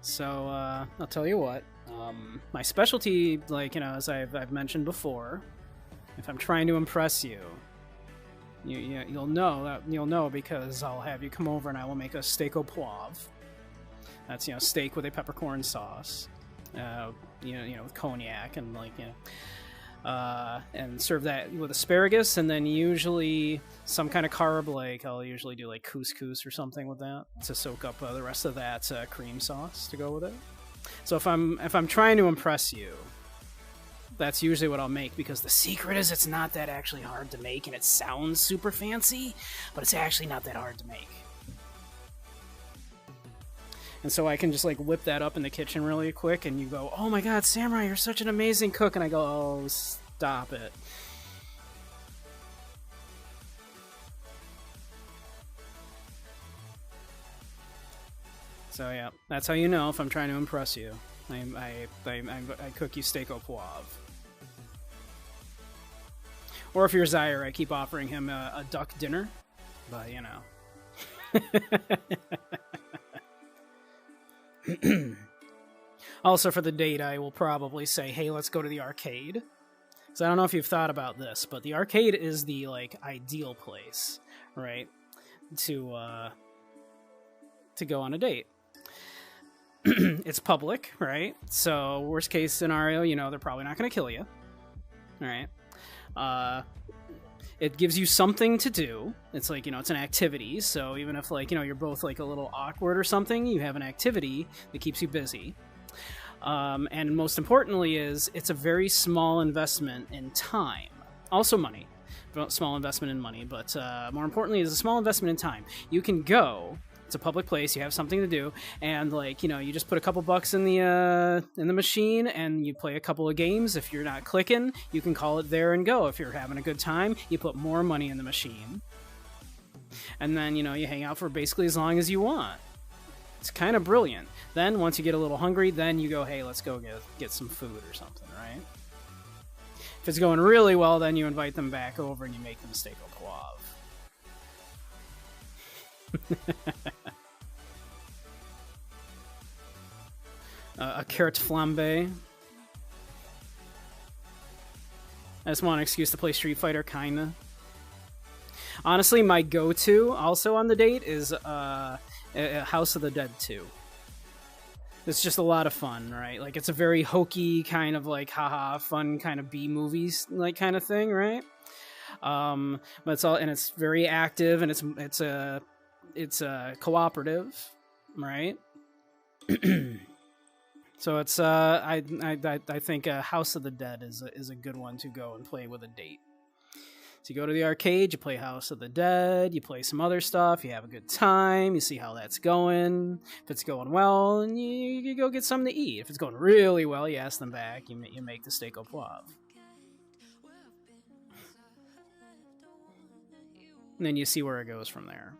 So I'll tell you what. My specialty, like, as I've mentioned before, if I'm trying to impress you, you'll know because I'll have you come over and I will make a steak au poivre. That's steak with a peppercorn sauce, with cognac and and serve that with asparagus, and then usually some kind of carb. Like I'll usually do like couscous or something with that to soak up the rest of that cream sauce to go with it. So if I'm trying to impress you, that's usually what I'll make, because the secret is it's not that actually hard to make, and it sounds super fancy, but it's actually not that hard to make. And so I can just like whip that up in the kitchen really quick, and you go, "Oh my God, Samurai, you're such an amazing cook," and I go, "Oh, stop it." So yeah, that's how you know if I'm trying to impress you. I cook you steak au poivre. Or if you're Zaire, I keep offering him a duck dinner, but Also, for the date, I will probably say, "Hey, let's go to the arcade." So I don't know if you've thought about this, but the arcade is the ideal place, right, to go on a date. It's public, right? So worst case scenario, they're probably not going to kill you, right? It gives you something to do. It's like, it's an activity. So even if you're both a little awkward or something, you have an activity that keeps you busy. And most importantly it's a very small investment in time. Also money. Small investment in money, but more importantly is a small investment in time. You can go. It's a public place. You have something to do, and you just put a couple bucks in the machine, and you play a couple of games. If you're not clicking, you can call it there and go. If you're having a good time, you put more money in the machine, and then you hang out for basically as long as you want. It's kind of brilliant. Then once you get a little hungry, then you go, "Hey, let's go get some food or something," right? If it's going really well, then you invite them back over and you make them steak au poivre. A carrot flambe. I just want an excuse to play Street Fighter, kinda. Honestly, my go-to also on the date is House of the Dead 2. It's just a lot of fun, right? It's a very hokey kind of haha fun kind of B-movies kind of thing, right? But it's very active, and it's cooperative, right? So it's I think House of the Dead is a good one to go and play with a date. So you go to the arcade, you play House of the Dead, you play some other stuff, you have a good time, you see how that's going. If it's going well, and you go get something to eat. If it's going really well, you ask them back, you make the steak au poivre. And then you see where it goes from there.